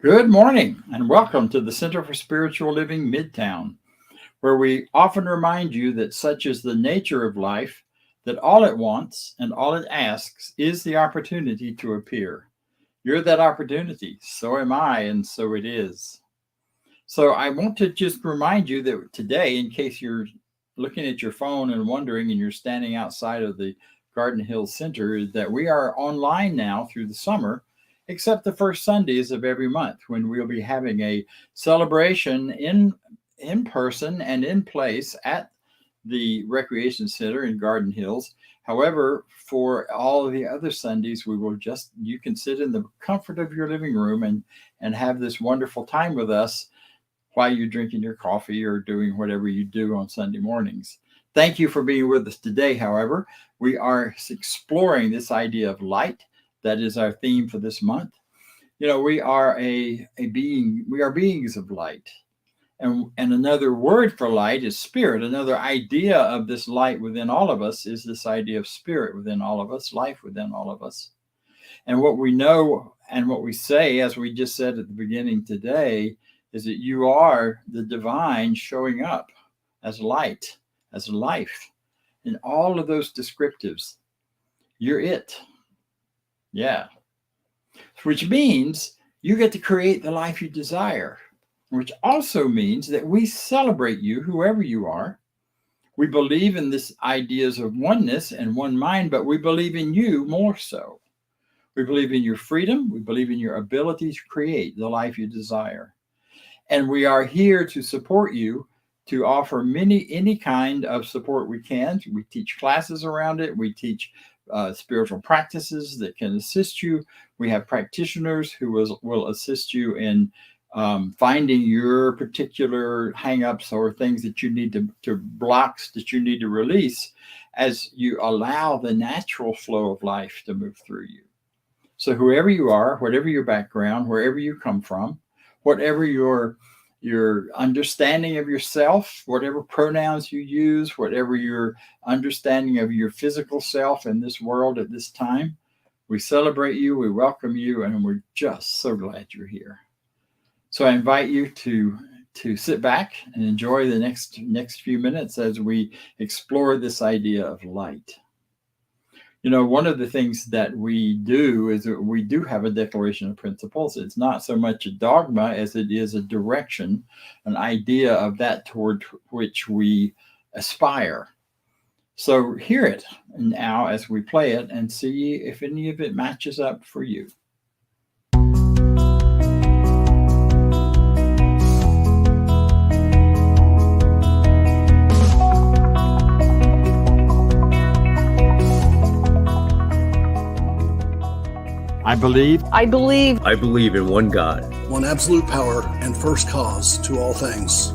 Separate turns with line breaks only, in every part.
Good morning and welcome to the Center for Spiritual Living Midtown, where we often remind you that such is the nature of life, that all it wants and all it asks is the opportunity to appear. You're that opportunity, so am I, and so it is. So I want to just remind you that today, in case you're looking at your phone and wondering and you're standing outside of the Garden Hill Center, that we are online now through the summer, except the first Sundays of every month, when we'll be having a celebration in person and in place at the Recreation Center in Garden Hills. However, for all of the other Sundays, you can sit in the comfort of your living room and have this wonderful time with us while you're drinking your coffee or doing whatever you do on Sunday mornings. Thank you for being with us today. However, we are exploring this idea of light. That is our theme for this month. You know, we are we are beings of light. And another word for light is spirit. Another idea of this light within all of us is this idea of spirit within all of us, life within all of us. And what we know and what we say, as we just said at the beginning today, is that you are the divine showing up as light, as life. In all of those descriptives, you're it. Yeah. Which means you get to create the life you desire, which also means that we celebrate you, whoever you are. We believe in this ideas of oneness and one mind, but we believe in you more so. We believe in your freedom. We believe in your ability to create the life you desire. And we are here to support you, to offer any kind of support we can. We teach classes around it. We teach spiritual practices that can assist you. We have practitioners who will assist you in finding your particular hangups or things that you need to blocks that you need to release as you allow the natural flow of life to move through you. So whoever you are, whatever your background, wherever you come from, whatever your understanding of yourself, whatever pronouns you use, whatever your understanding of your physical self in this world at this time, we celebrate you, we welcome you, and we're just so glad you're here. So I invite you to sit back and enjoy the next few minutes as we explore this idea of light. You know, one of the things that we do is that we do have a declaration of principles. It's not so much a dogma as it is a direction, an idea of that toward which we aspire. So hear it now as we play it and see if any of it matches up for you. I believe
in one God,
one absolute power and first cause to all things.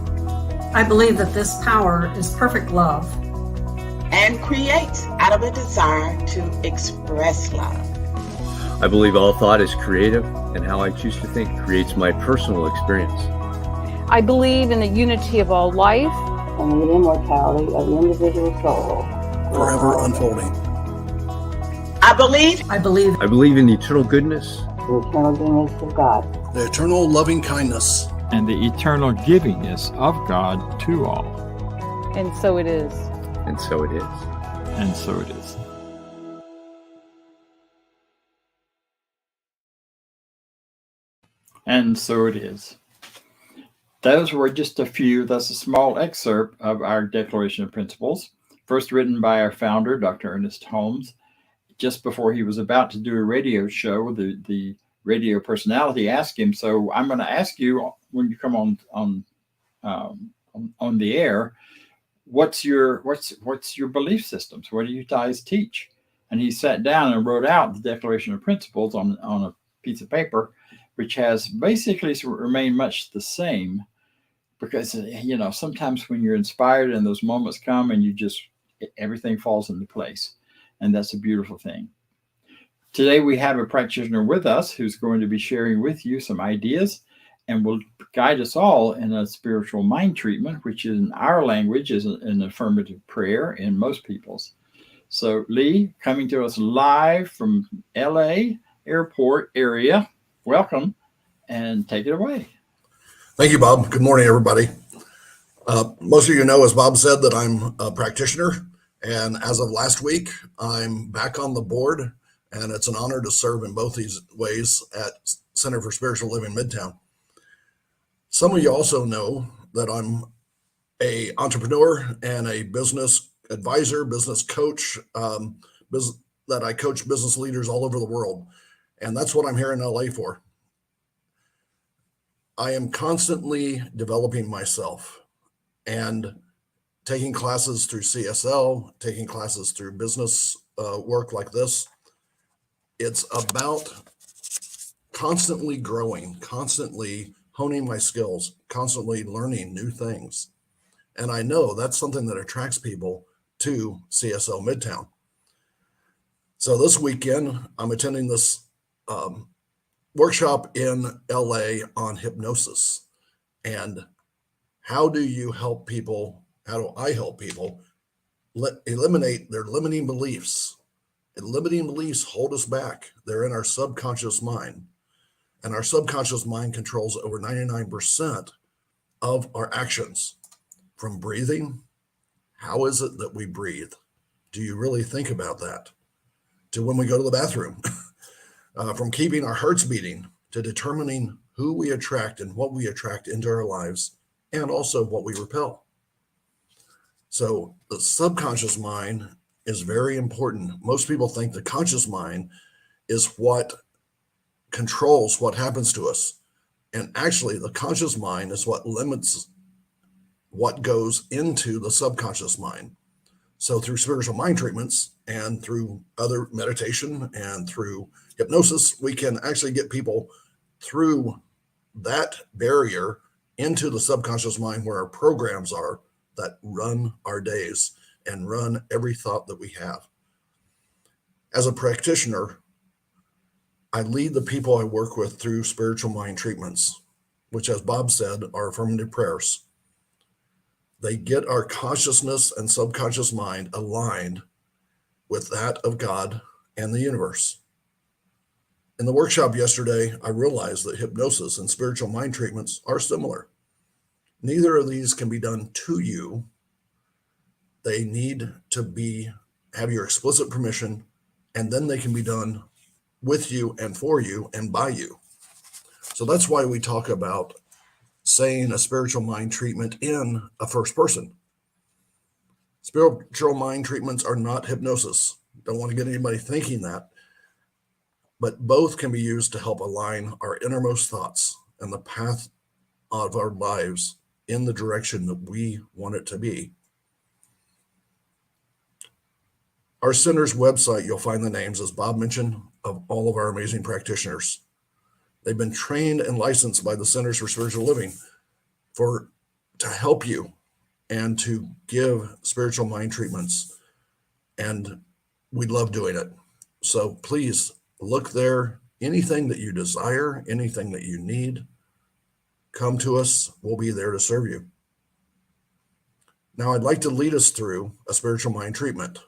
I believe that this power is perfect love
and creates out of a desire to express love.
I believe all thought is creative, and how I choose to think creates my personal experience.
I believe in the unity of all life
and the immortality of the individual soul,
forever unfolding.
I believe
in the eternal goodness,
the eternal goodness of God,
the eternal loving kindness,
and the eternal givingness of God to all.
And so it is.
And so it is.
And so it is. And so it is. Those were just a few. That's a small excerpt of our Declaration of Principles, first written by our founder, Dr. Ernest Holmes, just before he was about to do a radio show. The radio personality asked him, "So I'm going to ask you when you come on the air, what's your belief systems? What do you guys teach?" And he sat down and wrote out the Declaration of Principles on a piece of paper, which has basically remained much the same, because sometimes when you're inspired and those moments come and everything falls into place, and that's a beautiful thing. Today we have a practitioner with us who's going to be sharing with you some ideas and will guide us all in a spiritual mind treatment, which in our language is an affirmative prayer in most people's. So Lee, coming to us live from LA airport area, welcome and take it away.
Thank you, Bob. Good morning, everybody. Most of you know, as Bob said, that I'm a practitioner. And as of last week, I'm back on the board. And it's an honor to serve in both these ways at Center for Spiritual Living Midtown. Some of you also know that I'm an entrepreneur and a business advisor, business coach, that I coach business leaders all over the world. And that's what I'm here in LA for. I am constantly developing myself and taking classes through CSL, taking classes through business work like this. It's about constantly growing, constantly honing my skills, constantly learning new things. And I know that's something that attracts people to CSL Midtown. So this weekend, I'm attending this workshop in LA on hypnosis. And how do you help people? How do I help people eliminate their limiting beliefs? And limiting beliefs hold us back. They're in our subconscious mind. And our subconscious mind controls over 99% of our actions. From breathing, how is it that we breathe? Do you really think about that? To when we go to the bathroom. From keeping our hearts beating to determining who we attract and what we attract into our lives, and also what we repel. So the subconscious mind is very important. Most people think the conscious mind is what controls what happens to us. And actually, the conscious mind is what limits what goes into the subconscious mind. So through spiritual mind treatments and through other meditation and through hypnosis, we can actually get people through that barrier into the subconscious mind where our programs are that run our days and run every thought that we have. As a practitioner, I lead the people I work with through spiritual mind treatments, which, as Bob said, are affirmative prayers. They get our consciousness and subconscious mind aligned with that of God and the universe. In the workshop yesterday, I realized that hypnosis and spiritual mind treatments are similar. Neither of these can be done to you. They need to have your explicit permission, and then they can be done with you and for you and by you. So that's why we talk about saying a spiritual mind treatment in a first person. Spiritual mind treatments are not hypnosis. Don't want to get anybody thinking that. But both can be used to help align our innermost thoughts and the path of our lives in the direction that we want it to be. Our center's website, you'll find the names, as Bob mentioned, of all of our amazing practitioners. They've been trained and licensed by the Centers for Spiritual Living to help you and to give spiritual mind treatments. And we love doing it. So please look there. Anything that you desire, anything that you need, come to us. We'll be there to serve you. Now, I'd like to lead us through a spiritual mind treatment.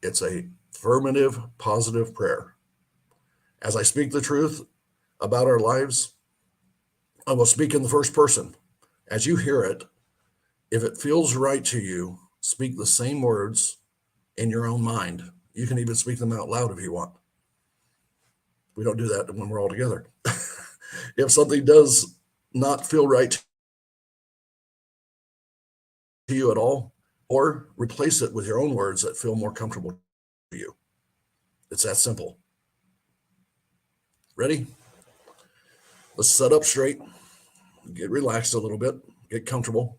It's a affirmative, positive prayer. As I speak the truth about our lives, I will speak in the first person. As you hear it, if it feels right to you, speak the same words in your own mind. You can even speak them out loud if you want. We don't do that when we're all together. If something does not feel right to you at all, or replace it with your own words that feel more comfortable to you. It's that simple. Ready? Let's sit up straight, get relaxed a little bit, get comfortable,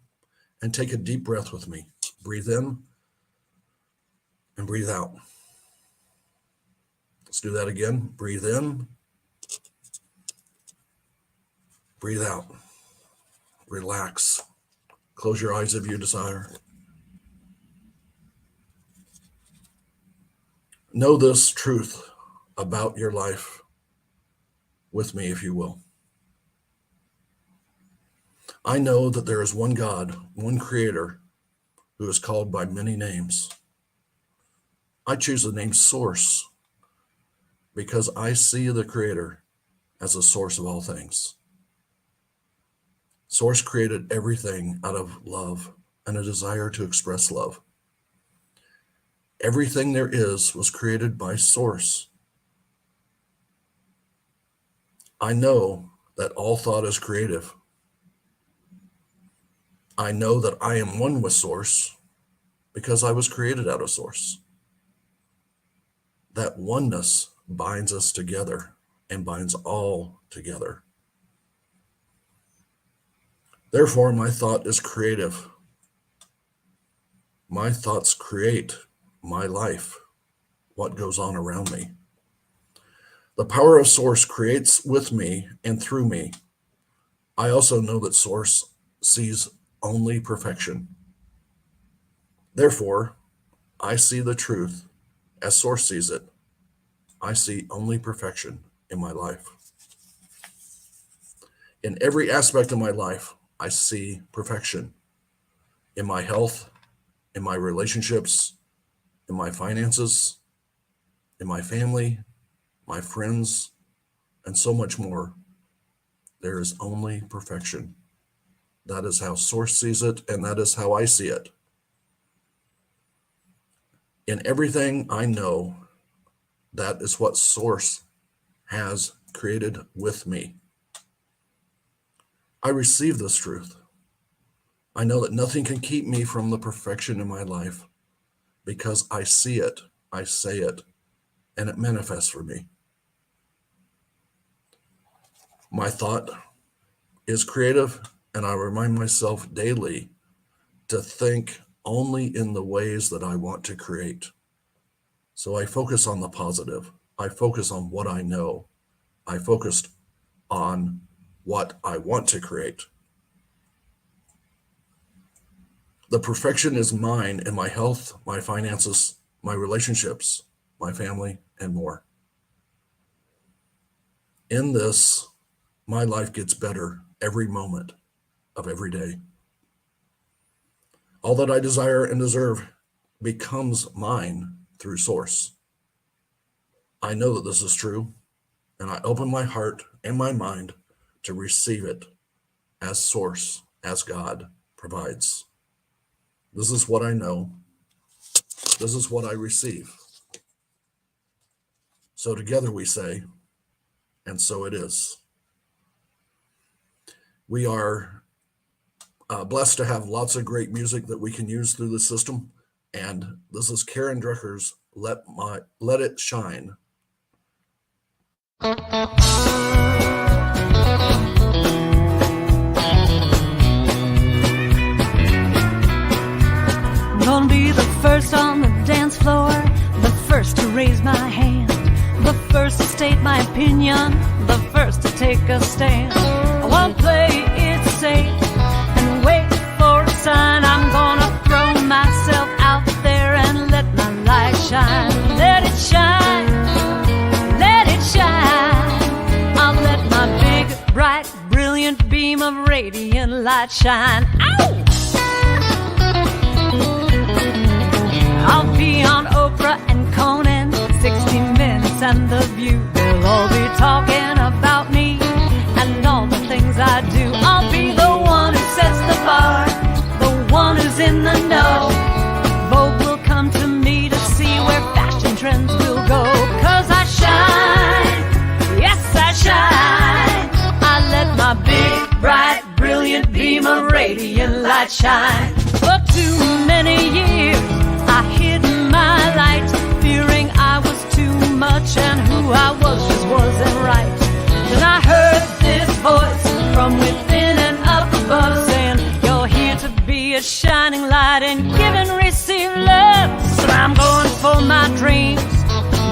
and take a deep breath with me. Breathe in and breathe out. Let's do that again. Breathe in, breathe out. Relax. Close your eyes if you desire. Know this truth about your life with me, if you will. I know that there is one God, one Creator, who is called by many names. I choose the name Source because I see the Creator as the source of all things. Source created everything out of love and a desire to express love. Everything there is was created by Source. I know that all thought is creative. I know that I am one with Source because I was created out of Source. That oneness binds us together and binds all together. Therefore, my thought is creative. My thoughts create my life, what goes on around me. The power of Source creates with me and through me. I also know that Source sees only perfection. Therefore, I see the truth as Source sees it. I see only perfection in my life. In every aspect of my life, I see perfection. In my health, in my relationships, in my finances, in my family, my friends, and so much more. There is only perfection. That is how Source sees it, and that is how I see it. In everything I know, that is what Source has created with me. I receive this truth. I know that nothing can keep me from the perfection in my life because I see it, I say it, and it manifests for me. My thought is creative, and I remind myself daily to think only in the ways that I want to create. So I focus on the positive. I focus on what I know. I focused on what I want to create. The perfection is mine in my health, my finances, my relationships, my family, and more. In this, my life gets better every moment of every day. All that I desire and deserve becomes mine through Source. I know that this is true, and I open my heart and my mind to receive it as Source, as God provides. This is what I know. This is what I receive. So together we say, and so it is. We are blessed to have lots of great music that we can use through the system. And this is Karen Drucker's Let It Shine.
Gonna be the first on the dance floor, the first to raise my hand, the first to state my opinion, the first to take a stand. I won't play it safe and wait for a sign. I'm gonna throw myself out there and let my light shine. Let it shine, let it shine. I'll let my big, bright, brilliant beam of radiant light shine. Ow! I'll be on Oprah and Conan, 60 Minutes and The View. They'll all be talking about me and all the things I do. I'll be the one who sets the bar, the one who's in the know. Vogue will come to me to see where fashion trends will go. 'Cause I shine, yes I shine. I let my big bright light shine. For too many years I hid my light, fearing I was too much and who I was just wasn't right. Then I heard this voice from within and up above saying, you're here to be a shining light and give and receive love. So I'm going for my dreams,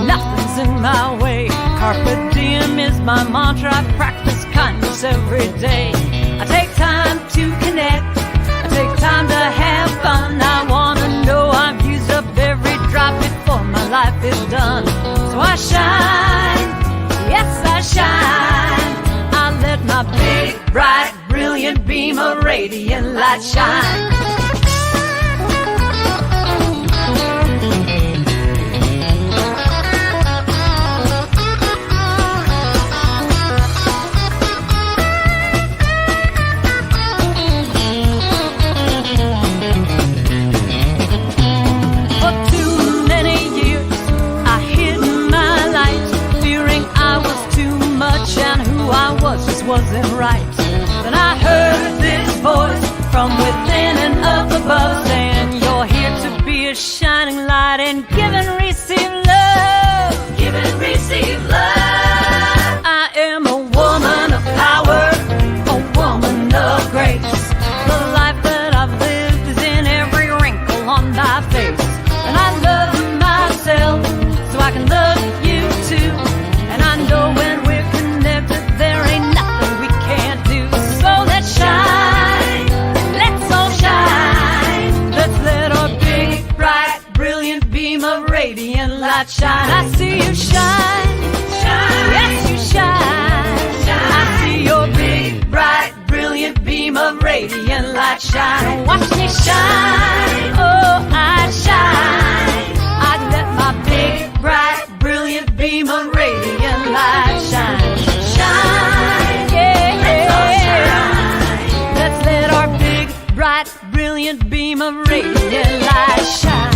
nothing's in my way. Carpe diem is my mantra, I practice kindness every day. I take time to connect, I take time to have fun. I wanna know I've used up every drop before my life is done. So I shine, yes I shine. I let my big, bright, brilliant beam of radiant light shine. Wasn't right. Then I heard this voice from within and up above saying, you're here to be a shining light and give and receive love. Give and receive love. I am a woman of power, a woman of grace. The life that I've lived is in every wrinkle on my face. And I love myself so I can love you too. And I know when we're connected there ain't shine, let's all shine. Let's let our big, bright, brilliant beam of radiant light shine. I see you shine, shine. Yes, you shine, shine. I see your big, bright, brilliant beam of radiant light shine. Watch me shine, oh, I shine. I let my big, bright, brilliant beam of radiant light shine. Shine, yeah, let's all shine. Let's let our big, bright, brilliant beam of radiant light shine.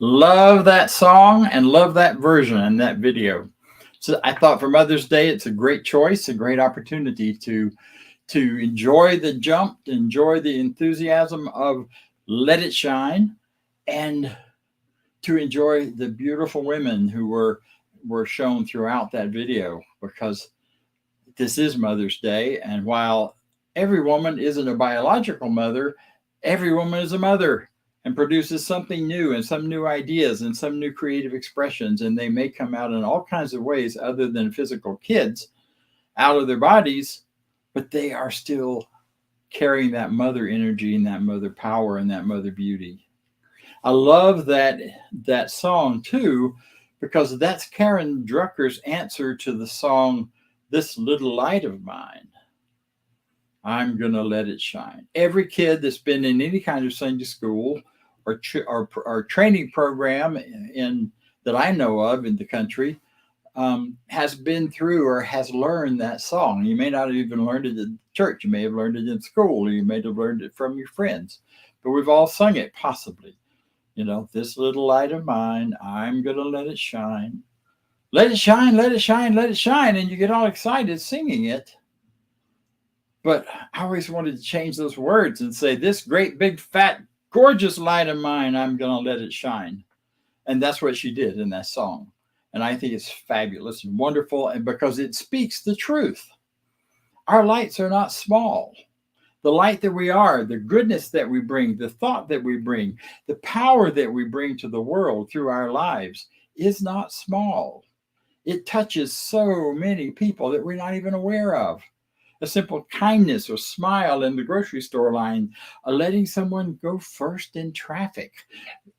Love that song and love that version and that video. So I thought for Mother's Day, it's a great choice, a great opportunity to enjoy the jump, to enjoy the enthusiasm of Let It Shine, and to enjoy the beautiful women who were shown throughout that video, because this is Mother's Day. And while every woman isn't a biological mother, every woman is a mother and produces something new and some new ideas and some new creative expressions. And they may come out in all kinds of ways other than physical kids out of their bodies, but they are still carrying that mother energy and that mother power and that mother beauty. I love that song too, because that's Karen Drucker's answer to the song, This Little Light of Mine. I'm going to let it shine. Every kid that's been in any kind of Sunday school or training program that I know of in the country has been through or has learned that song. You may not have even learned it in church. You may have learned it in school. Or you may have learned it from your friends. But we've all sung it possibly. You know, this little light of mine, I'm going to let it shine. Let it shine, let it shine, let it shine. And you get all excited singing it. But I always wanted to change those words and say, this great, big, fat, gorgeous light of mine, I'm going to let it shine. And that's what she did in that song. And I think it's fabulous and wonderful, and because it speaks the truth. Our lights are not small. The light that we are, the goodness that we bring, the thought that we bring, the power that we bring to the world through our lives is not small. It touches so many people that we're not even aware of. A simple kindness or smile in the grocery store line, letting someone go first in traffic.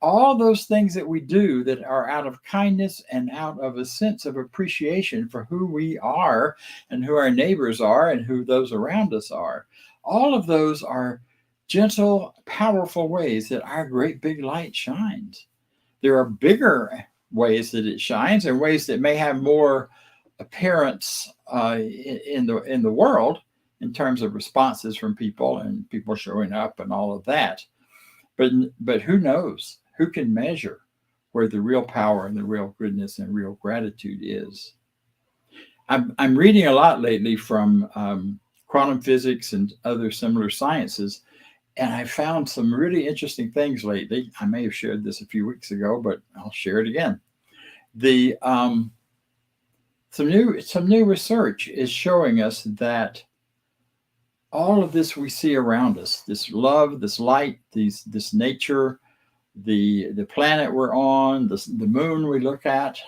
All those things that we do that are out of kindness and out of a sense of appreciation for who we are and who our neighbors are and who those around us are. All of those are gentle, powerful ways that our great big light shines. There are bigger ways that it shines and ways that may have more appearance in the world in terms of responses from people and people showing up and all of that. But who knows? Who can measure where the real power and the real goodness and real gratitude is. I'm reading a lot lately from quantum physics and other similar sciences, and I found some really interesting things lately. I may have shared this a few weeks ago, but I'll share it again. The some new research is showing us that all of this we see around us, this love, this light, this nature, the planet we're on, the moon we look at.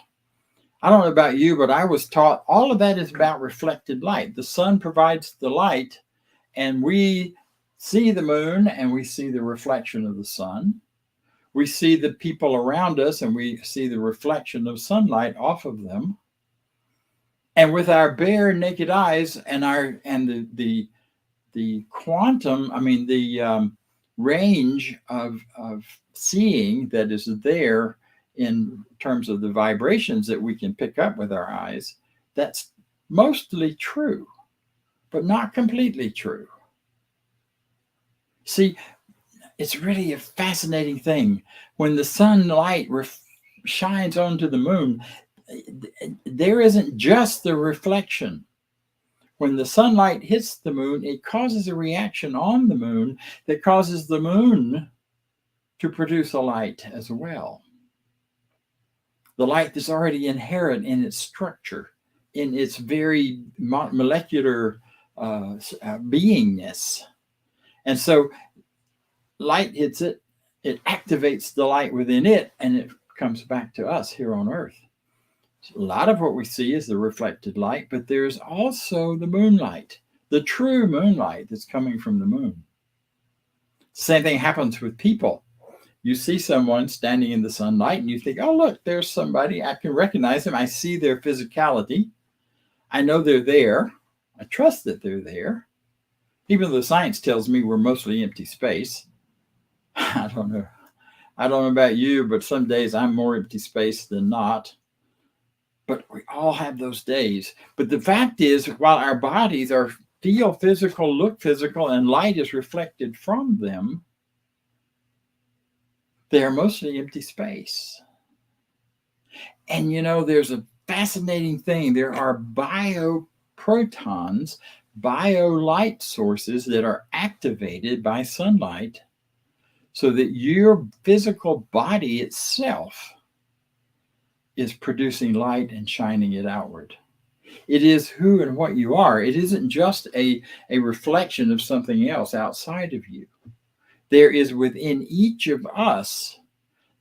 I don't know about you, but I was taught all of that is about reflected light. The sun provides the light, and we see the moon and we see the reflection of the sun. We see the people around us and we see the reflection of sunlight off of them. And with our bare naked eyes and the quantum, the range of seeing that is there in terms of the vibrations that we can pick up with our eyes, that's mostly true, but not completely true. See, it's really a fascinating thing. When the sunlight shines onto the moon, there isn't just the reflection. When the sunlight hits the moon, it causes a reaction on the moon that causes the moon to produce a light as well. The light that's already inherent in its structure, in its very molecular beingness. And so light hits it, it activates the light within it, and it comes back to us here on Earth. So a lot of what we see is the reflected light, but there's also the moonlight, the true moonlight that's coming from the moon. Same thing happens with people. You see someone standing in the sunlight and you think, oh, look, there's somebody. I can recognize them. I see their physicality. I know they're there. I trust that they're there. Even though science tells me we're mostly empty space. I don't know about you, but some days I'm more empty space than not. But we all have those days. But the fact is, while our bodies feel physical, look physical, and light is reflected from them, they are mostly empty space. And there's a fascinating thing. There are bioprotons, bio-light sources that are activated by sunlight so that your physical body itself is producing light and shining it outward. It is who and what you are. It isn't just a reflection of something else outside of you. There is within each of us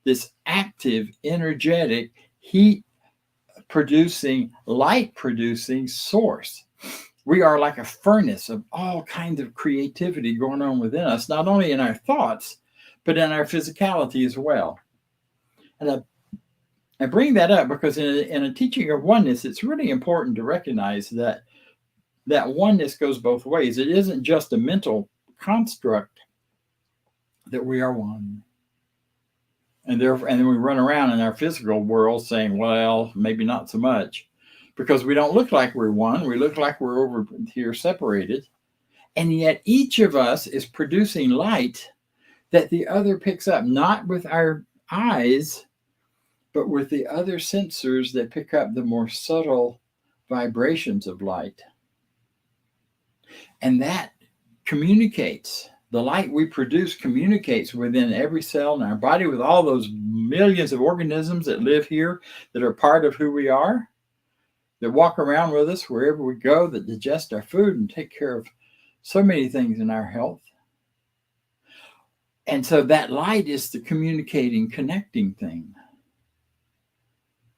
this active, energetic, heat-producing, light-producing source. We are like a furnace of all kinds of creativity going on within us, not only in our thoughts, but in our physicality as well. And I bring that up because in a teaching of oneness, it's really important to recognize that oneness goes both ways. It isn't just a mental construct that we are one. And then we run around in our physical world saying, well, maybe not so much, because we don't look like we're one. We look like we're over here separated. And yet each of us is producing light that the other picks up, not with our eyes, but with the other sensors that pick up the more subtle vibrations of light. And that communicates. The light we produce communicates within every cell in our body with all those millions of organisms that live here that are part of who we are, that walk around with us wherever we go, that digest our food and take care of so many things in our health. And so that light is the communicating, connecting thing.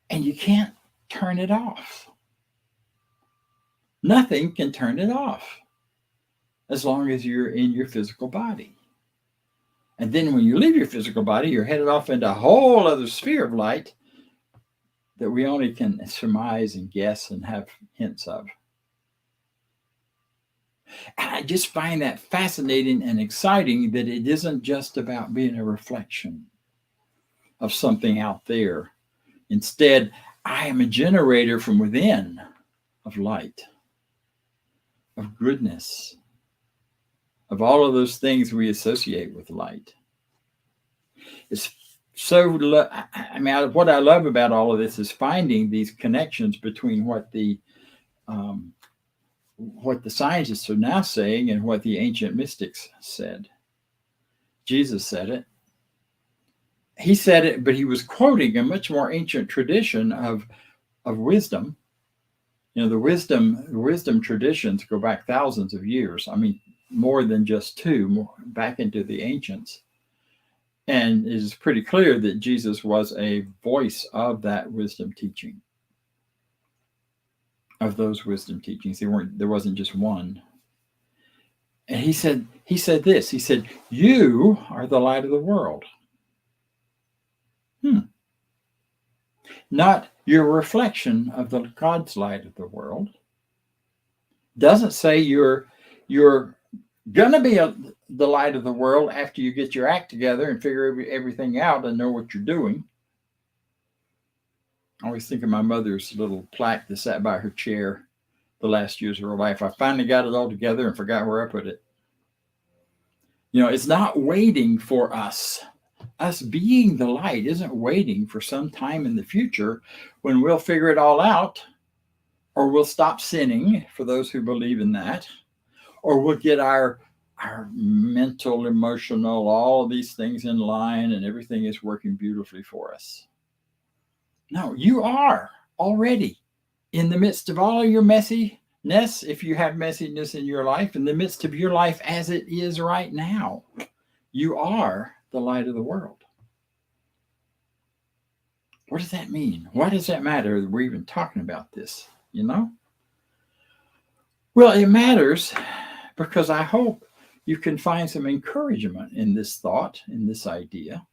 And you can't turn it off. Nothing can turn it off as long as you're in your physical body. And then when you leave your physical body, you're headed off into a whole other sphere of light that we only can surmise and guess and have hints of. And I just find that fascinating and exciting that it isn't just about being a reflection of something out there. Instead, I am a generator from within of light, of goodness, of all of those things we associate with light. It's what I love about all of this is finding these connections between what the scientists are now saying and what the ancient mystics said. Jesus said it. He said it, but he was quoting a much more ancient tradition of wisdom. The wisdom traditions go back thousands of years. I mean, more than just two, back into the ancients. And it is pretty clear that Jesus was a voice of that wisdom teaching, of those wisdom teachings. There wasn't just one. And he said this. He said, "You are the light of the world." Not your reflection of the God's light of the world. Doesn't say you're gonna be the light of the world after you get your act together and figure everything out and know what you're doing. I always think of my mother's little plaque that sat by her chair the last years of her life. I finally got it all together and forgot where I put it. It's not waiting for us. Us being the light isn't waiting for some time in the future when we'll figure it all out, or we'll stop sinning, for those who believe in that, or we'll get our mental, emotional, all of these things in line and everything is working beautifully for us. No, you are already in the midst of all of your messiness, if you have messiness in your life, in the midst of your life as it is right now. You are the light of the world. What does that mean? Why does that matter that we're even talking about this? Well, it matters because I hope you can find some encouragement in this thought, in this idea,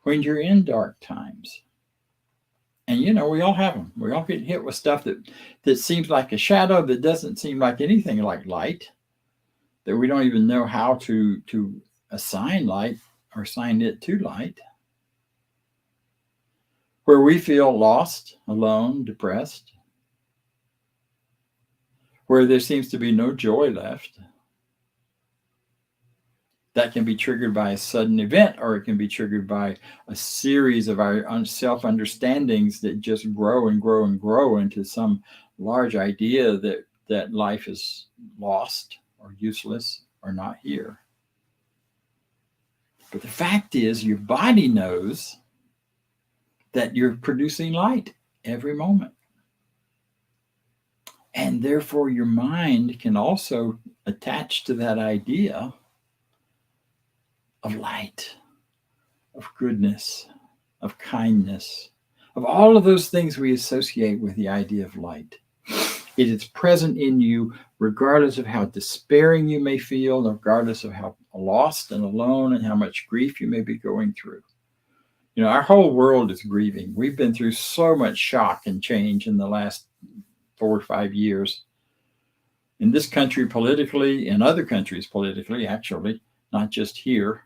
when you're in dark times. And we all have them. We all get hit with stuff that seems like a shadow, that doesn't seem like anything like light, that we don't even know how to assign light or assign it to light, where we feel lost, alone, depressed, where there seems to be no joy left. That can be triggered by a sudden event, or it can be triggered by a series of our self-understandings that just grow and grow and grow into some large idea that life is lost or useless or not here. But the fact is, your body knows that you're producing light every moment. And therefore, your mind can also attach to that idea of light, of goodness, of kindness, of all of those things we associate with the idea of light. It is present in you regardless of how despairing you may feel, regardless of how lost and alone and how much grief you may be going through. Our whole world is grieving. We've been through so much shock and change in the last 4 or 5 years. In this country politically, in other countries politically, actually, not just here.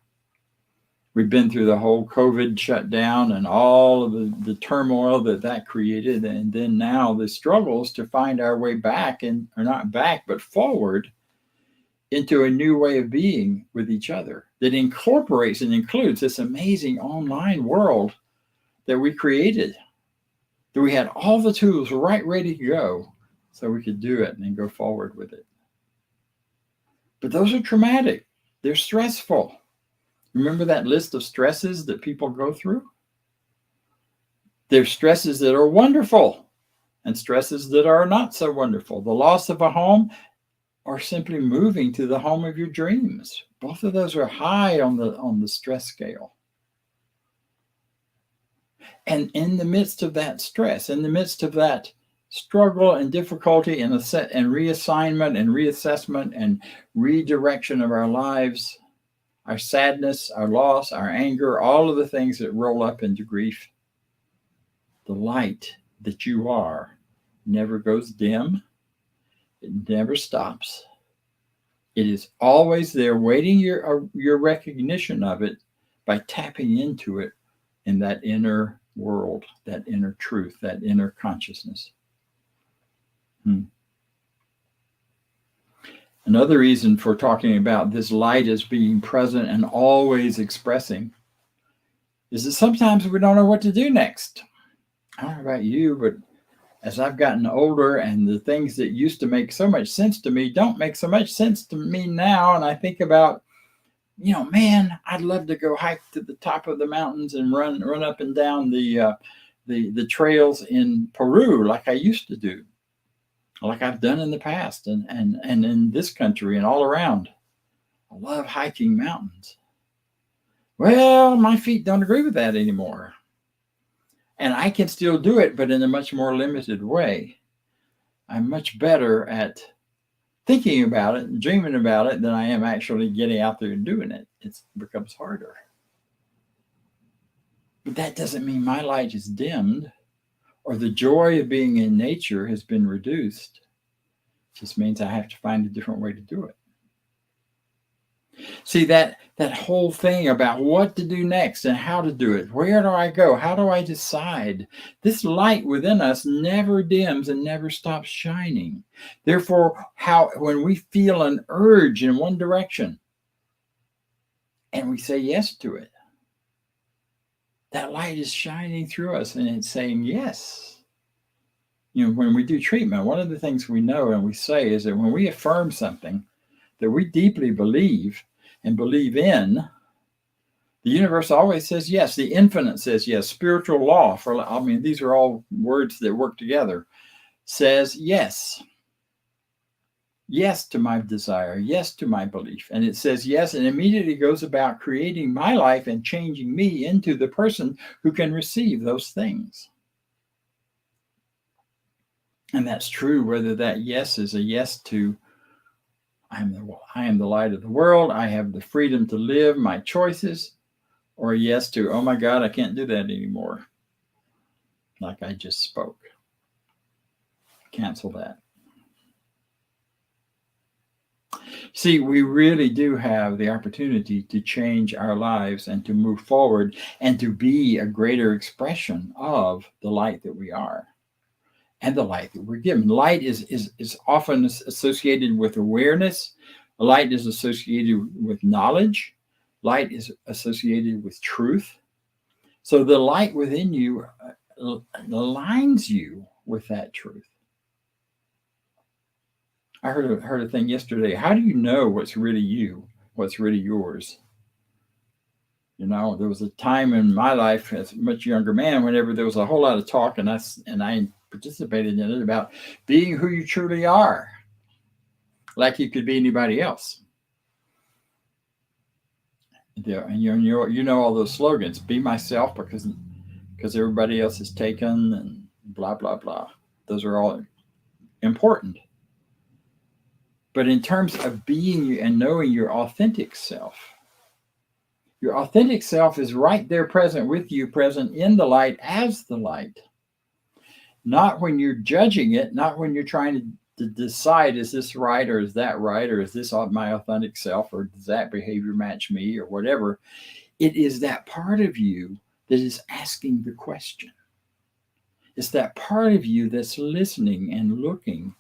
We've been through the whole COVID shutdown and all of the turmoil that created. And then now the struggles to find our way back, or not back, but forward into a new way of being with each other that incorporates and includes this amazing online world that we created, that we had all the tools right ready to go so we could do it and then go forward with it. But those are traumatic. They're stressful. Remember that list of stresses that people go through? There's stresses that are wonderful and stresses that are not so wonderful. The loss of a home, or simply moving to the home of your dreams. Both of those are high on the stress scale. And in the midst of that stress, in the midst of that struggle and difficulty and reassignment and reassessment and redirection of our lives, our sadness, our loss, our anger, all of the things that roll up into grief, the light that you are never goes dim. It never stops. It is always there, waiting your recognition of it by tapping into it in that inner world, that inner truth, that inner consciousness. Another reason for talking about this light as being present and always expressing is that sometimes we don't know what to do next. I don't know about you, but as I've gotten older and the things that used to make so much sense to me don't make so much sense to me now. And I think about, man, I'd love to go hike to the top of the mountains and run up and down the trails in Peru like I used to do, like I've done in the past and in this country and all around. I love hiking mountains. Well, my feet don't agree with that anymore. And I can still do it, but in a much more limited way. I'm much better at thinking about it and dreaming about it than I am actually getting out there and doing it. It becomes harder. But that doesn't mean my light is dimmed or the joy of being in nature has been reduced. It just means I have to find a different way to do it. See, that whole thing about what to do next and how to do it. Where do I go? How do I decide? This light within us never dims and never stops shining. Therefore, when we feel an urge in one direction and we say yes to it, that light is shining through us and it's saying yes. When we do treatment, one of the things we know and we say is that when we affirm something that we deeply believe and believe in, the universe always says yes. The infinite says yes. Spiritual law, these are all words that work together, says yes. Yes to my desire, yes to my belief. And it says yes, and immediately goes about creating my life and changing me into the person who can receive those things. And that's true whether that yes is a yes to I am the light of the world. I have the freedom to live my choices, or a yes to, oh my God, I can't do that anymore. Like I just spoke. Cancel that. See, we really do have the opportunity to change our lives and to move forward and to be a greater expression of the light that we are. And the light that we're given. Light is often associated with awareness. Light is associated with knowledge. Light is associated with truth. So the light within you aligns you with that truth. I heard a thing yesterday. How do you know what's really you, what's really yours? There was a time in my life as a much younger man whenever there was a whole lot of talk, and I participated in it, about being who you truly are, like you could be anybody else. And you know all those slogans: be myself because everybody else is taken, and blah blah blah. Those are all important. But in terms of being you and knowing your authentic self is right there, present with you, present in the light as the light. Not when you're judging it, not when you're trying to decide, is this right or is that right, or is this my authentic self, or does that behavior match me, or whatever. It is that part of you that is asking the question. It's that part of you that's listening and looking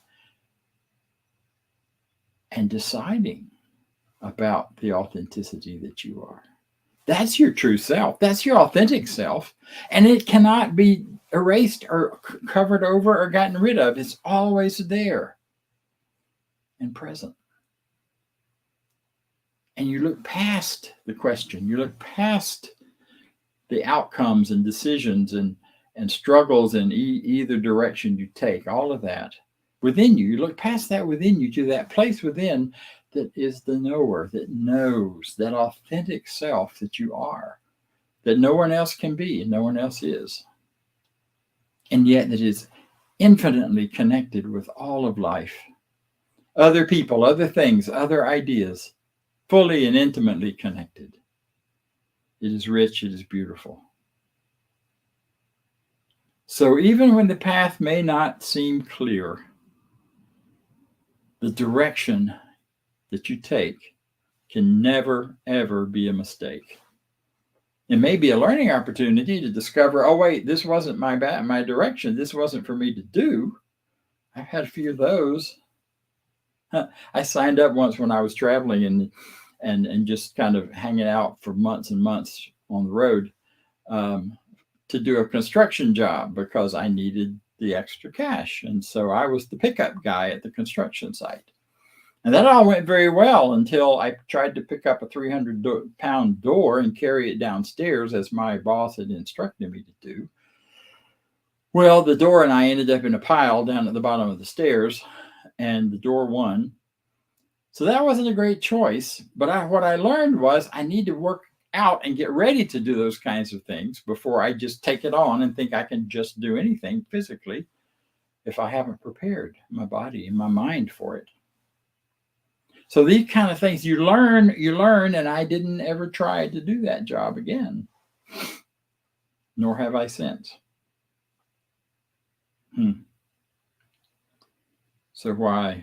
and deciding about the authenticity that you are. That's your true self. That's your authentic self. And it cannot be erased or covered over or gotten rid of. It's always there and present. And you look past the question. You look past the outcomes and decisions and struggles in either direction you take, all of that within you. You look past that within you to that place within that is the knower, that knows, that authentic self that you are, that no one else can be and no one else is. And yet that is infinitely connected with all of life, other people, other things, other ideas, fully and intimately connected. It is rich, it is beautiful. So even when the path may not seem clear, the direction that you take can never, ever be a mistake. It may be a learning opportunity to discover, oh, wait, this wasn't my direction. This wasn't for me to do. I've had a few of those. I signed up once when I was traveling and just kind of hanging out for months and months on the road to do a construction job because I needed the extra cash. And so I was the pickup guy at the construction site. And that all went very well until I tried to pick up a 300-pound door and carry it downstairs as my boss had instructed me to do. Well, the door and I ended up in a pile down at the bottom of the stairs, and the door won. So that wasn't a great choice. But what I learned was I need to work out and get ready to do those kinds of things before I just take it on and think I can just do anything physically if I haven't prepared my body and my mind for it. So these kind of things you learn, and I didn't ever try to do that job again, nor have I since. So why?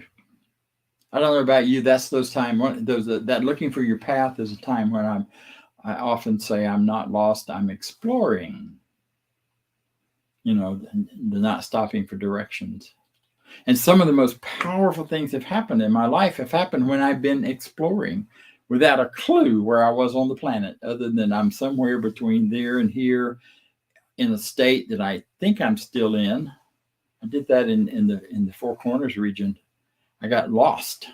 I don't know about you. That's those times. That looking for your path is a time when I often say I'm not lost. I'm exploring. Not stopping for directions. And some of the most powerful things that have happened in my life have happened when I've been exploring without a clue where I was on the planet, other than I'm somewhere between there and here in a state that I think I'm still in. I did that in the Four Corners region. I got lost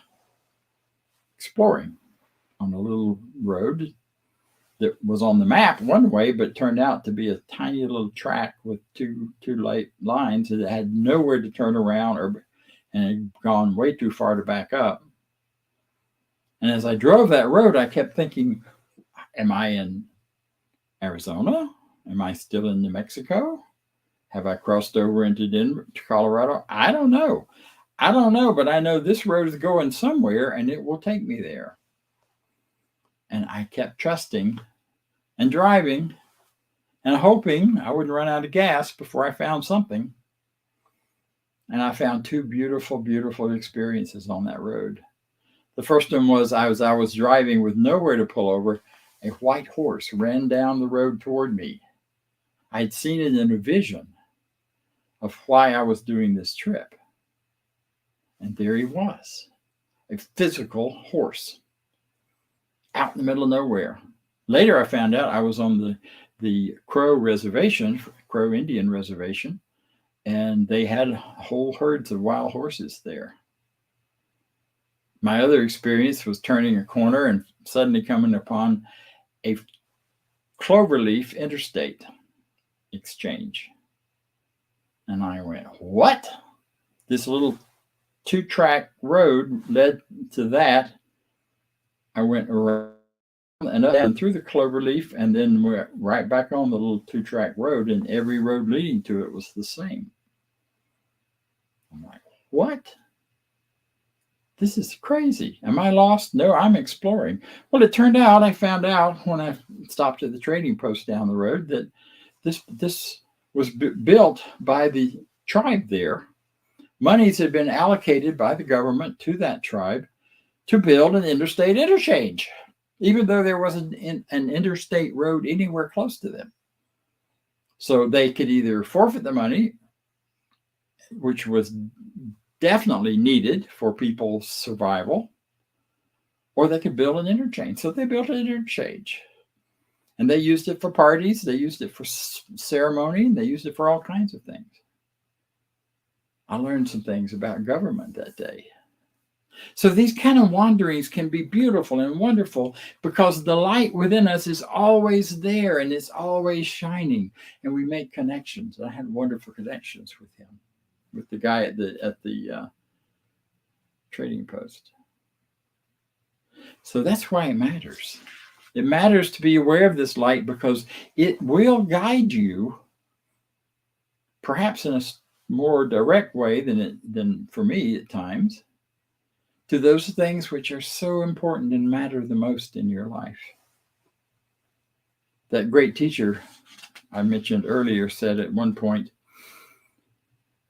exploring on a little road that was on the map one way, but turned out to be a tiny little track with two light lines that had nowhere to turn around, and had gone way too far to back up. And as I drove that road, I kept thinking, am I in Arizona? Am I still in New Mexico? Have I crossed over into Denver, to Colorado? I don't know, but I know this road is going somewhere and it will take me there. And I kept trusting and driving and hoping I wouldn't run out of gas before I found something. And I found two beautiful, beautiful experiences on that road. The first one was I was driving with nowhere to pull over. A white horse ran down the road toward me. I had seen it in a vision of why I was doing this trip. And there he was, a physical horse out in the middle of nowhere. Later, I found out I was on the Crow reservation, Crow Indian reservation, and they had whole herds of wild horses there. My other experience was turning a corner and suddenly coming upon a cloverleaf interstate exchange. And I went, what? This little 2-track road led to that. I went around and up and through the cloverleaf, and then we're right back on the little 2-track road, and every road leading to it was the same. I'm like, what? This is crazy. Am I lost? No, I'm exploring. Well, it turned out, I found out when I stopped at the trading post down the road that this was built by the tribe there. Monies had been allocated by the government to that tribe to build an interstate interchange, even though there wasn't an interstate road anywhere close to them. So they could either forfeit the money, which was definitely needed for people's survival, or they could build an interchange. So they built an interchange. And they used it for parties, they used it for ceremony, and they used it for all kinds of things. I learned some things about government that day. So these kind of wanderings can be beautiful and wonderful because the light within us is always there and it's always shining, and we make connections. I had wonderful connections with him, with the guy at the trading post. So that's why it matters. It matters to be aware of this light because it will guide you, perhaps in a more direct way than for me at times, to those things which are so important and matter the most in your life. That great teacher I mentioned earlier said at one point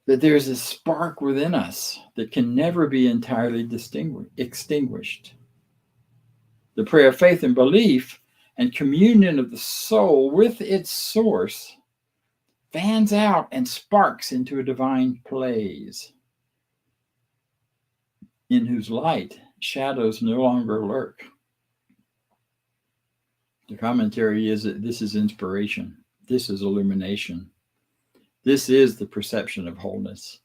that there's a spark within us that can never be entirely extinguished. The prayer of faith and belief and communion of the soul with its source fans out and sparks into a divine blaze in whose light shadows no longer lurk. The commentary is that this is inspiration. This is illumination. This is the perception of wholeness.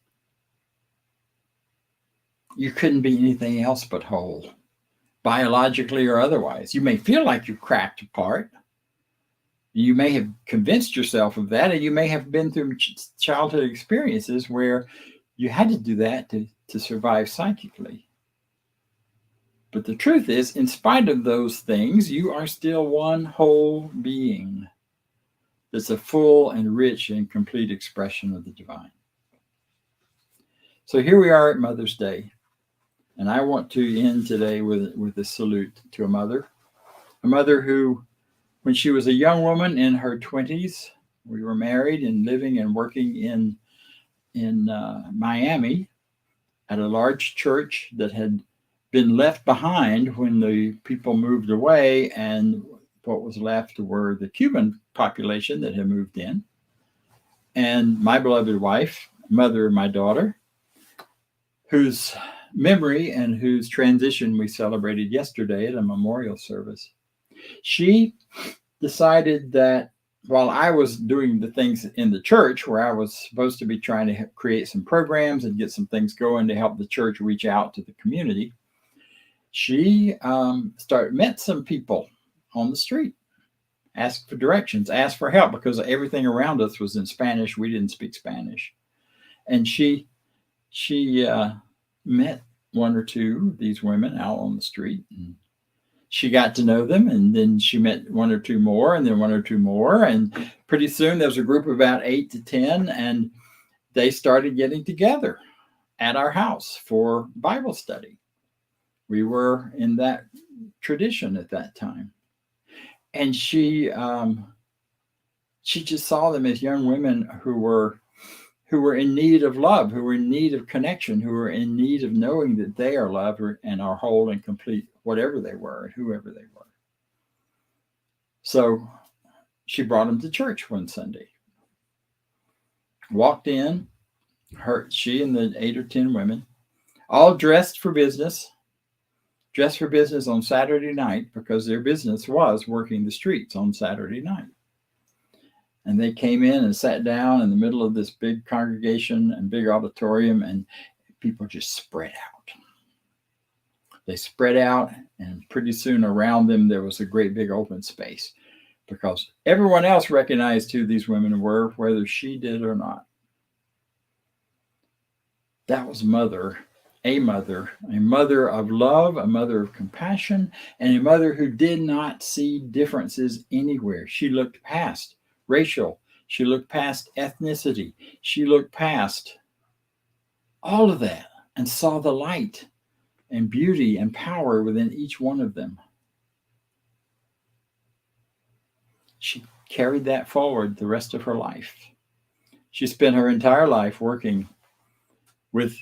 You couldn't be anything else but whole, biologically or otherwise. You may feel like you're cracked apart. You may have convinced yourself of that, and you may have been through childhood experiences where you had to do that to survive psychically. But the truth is, in spite of those things, you are still one whole being that's a full and rich and complete expression of the divine. So here we are at Mother's Day. And I want to end today with a salute to a mother who, when she was a young woman in her 20s, we were married and living and working in Miami at a large church that had been left behind when the people moved away, and what was left were the Cuban population that had moved in. And my beloved wife, mother of my daughter, whose memory and whose transition we celebrated yesterday at a memorial service. She decided that while I was doing the things in the church where I was supposed to be trying to create some programs and get some things going to help the church reach out to the community, she met some people on the street, asked for directions, asked for help, because everything around us was in Spanish. We didn't speak Spanish. And she met one or two of these women out on the street, and she got to know them, and then she met one or two more, and then one or two more, and pretty soon there was a group of about 8 to 10, and they started getting together at our house for Bible study. We were in that tradition at that time, and she just saw them as young women who were in need of love, who were in need of connection, who were in need of knowing that they are loved and are whole and complete, whatever they were and whoever they were. So she brought them to church one Sunday. Walked in, she and the 8 or 10 women, all dressed for business on Saturday night, because their business was working the streets on Saturday night. And they came in and sat down in the middle of this big congregation and big auditorium, and people just spread out. They spread out, and pretty soon around them there was a great big open space, because everyone else recognized who these women were, whether she did or not. That was a mother of love, a mother of compassion, and a mother who did not see differences anywhere. She looked past racial. She looked past ethnicity. She looked past all of that and saw the light and beauty and power within each one of them. She carried that forward the rest of her life. She spent her entire life working with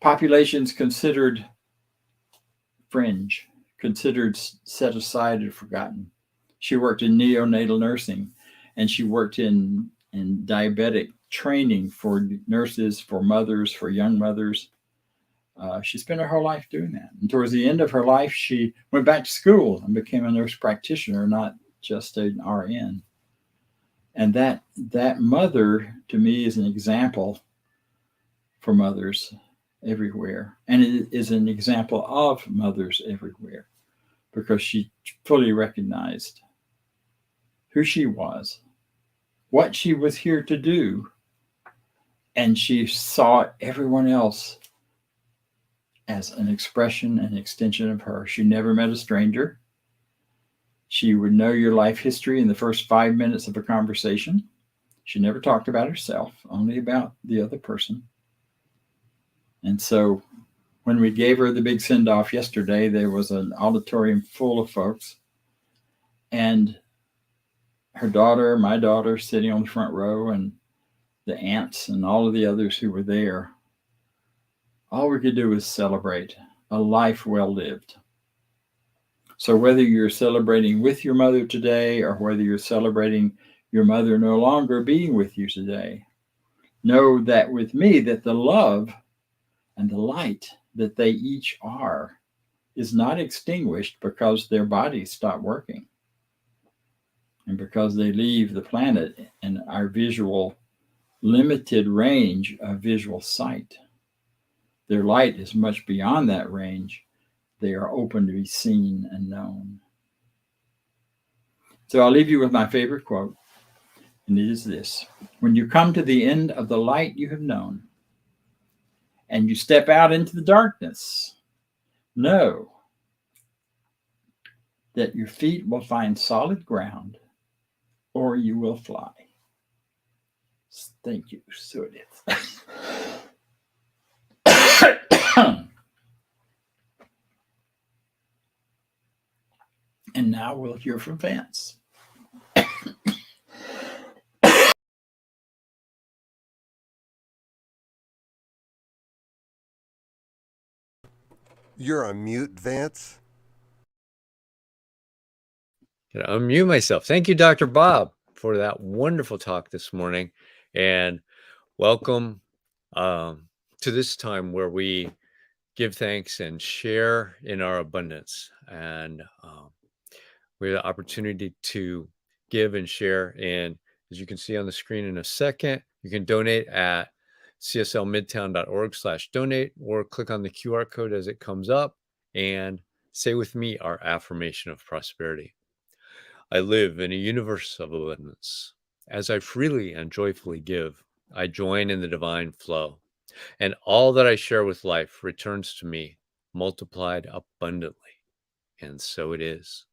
populations considered fringe, considered set aside and forgotten. She worked in neonatal nursing, and she worked in diabetic training for nurses, for mothers, for young mothers. She spent her whole life doing that. And towards the end of her life, she went back to school and became a nurse practitioner, not just an RN. And that mother, to me, is an example for mothers everywhere. And it is an example of mothers everywhere, because she fully recognized who she was, what she was here to do, and she saw everyone else as an expression and extension of her. She never met a stranger. She would know your life history in the first 5 minutes of a conversation. She never talked about herself, only about the other person. And so when we gave her the big send-off yesterday, there was an auditorium full of folks, and her daughter, my daughter, sitting on the front row, and the aunts and all of the others who were there. All we could do was celebrate a life well lived. So whether you're celebrating with your mother today, or whether you're celebrating your mother no longer being with you today, know that with me, that the love and the light that they each are is not extinguished because their bodies stop working. And because they leave the planet in our visual, limited range of visual sight, their light is much beyond that range. They are open to be seen and known. So I'll leave you with my favorite quote, and it is this: when you come to the end of the light you have known, and you step out into the darkness, know that your feet will find solid ground, or you will fly. Thank you. So it is. And now we'll hear from Vance.
You're on mute, Vance.
Gonna unmute myself. Thank you, Dr. Bob, for that wonderful talk this morning, and welcome to this time where we give thanks and share in our abundance. And we have the opportunity to give and share. And as you can see on the screen in a second, you can donate at cslmidtown.org/donate, or click on the QR code as it comes up and say with me our affirmation of prosperity. I live in a universe of abundance. As I freely and joyfully give, I join in the divine flow, and all that I share with life returns to me multiplied abundantly. And so it is.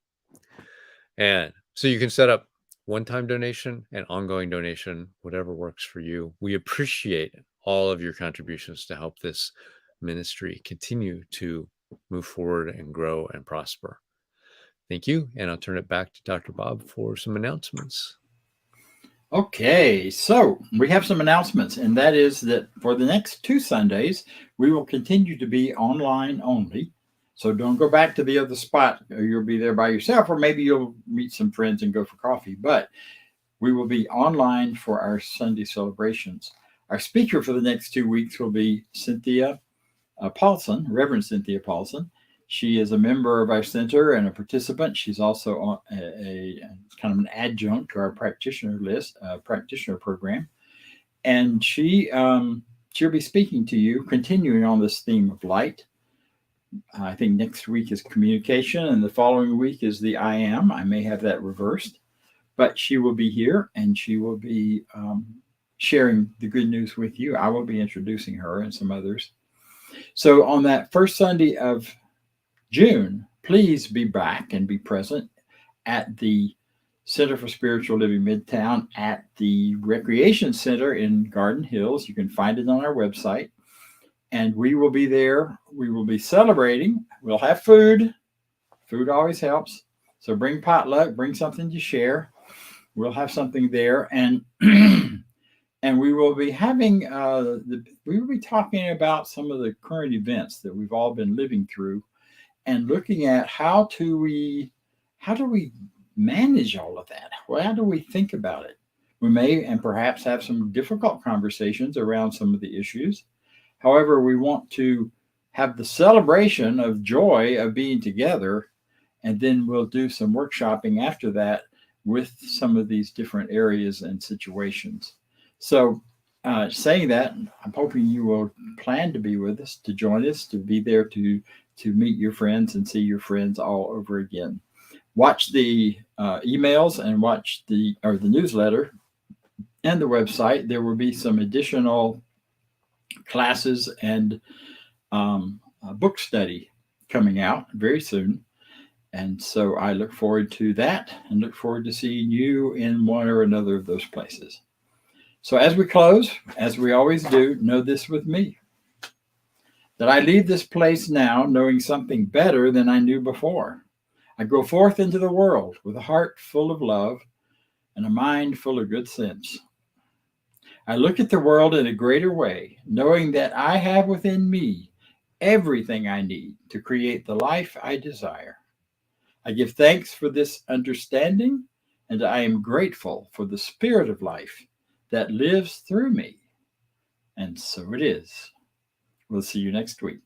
And so you can set up one-time donation and ongoing donation, whatever works for you. We appreciate all of your contributions to help this ministry continue to move forward and grow and prosper. Thank you. And I'll turn it back to Dr. Bob for some announcements.
Okay, so we have some announcements, and that is that for the next 2 Sundays, we will continue to be online only. So don't go back to the other spot, or you'll be there by yourself, or maybe you'll meet some friends and go for coffee. But we will be online for our Sunday celebrations. Our speaker for the next 2 weeks will be Cynthia Paulson, Reverend Cynthia Paulson. She is a member of our center and a participant. She's also a kind of an adjunct to our practitioner list, practitioner program. And she'll be speaking to you, continuing on this theme of light. I think next week is communication, and the following week is the I am. I may have that reversed, but she will be here, and she will be sharing the good news with you. I will be introducing her and some others. So on that first Sunday of June, please be back and be present at the Center for Spiritual Living Midtown at the Recreation Center in Garden Hills. You can find it on our website. And we will be there. We will be celebrating. We'll have food. Food always helps. So bring potluck, bring something to share. We'll have something there. And and we will be having, we will be talking about some of the current events that we've all been living through, and looking at how do we manage all of that? Well, how do we think about it? We may and perhaps have some difficult conversations around some of the issues. However, we want to have the celebration of joy of being together, and then we'll do some workshopping after that with some of these different areas and situations. So saying that, I'm hoping you will plan to be with us, to join us, to be there to meet your friends and see your friends all over again. Watch the emails and watch the newsletter and the website. There will be some additional classes and book study coming out very soon. And so I look forward to that and look forward to seeing you in one or another of those places. So as we close, as we always do, know this with me, that I leave this place now knowing something better than I knew before. I go forth into the world with a heart full of love and a mind full of good sense. I look at the world in a greater way, knowing that I have within me everything I need to create the life I desire. I give thanks for this understanding, and I am grateful for the spirit of life that lives through me. And so it is. We'll see you next week.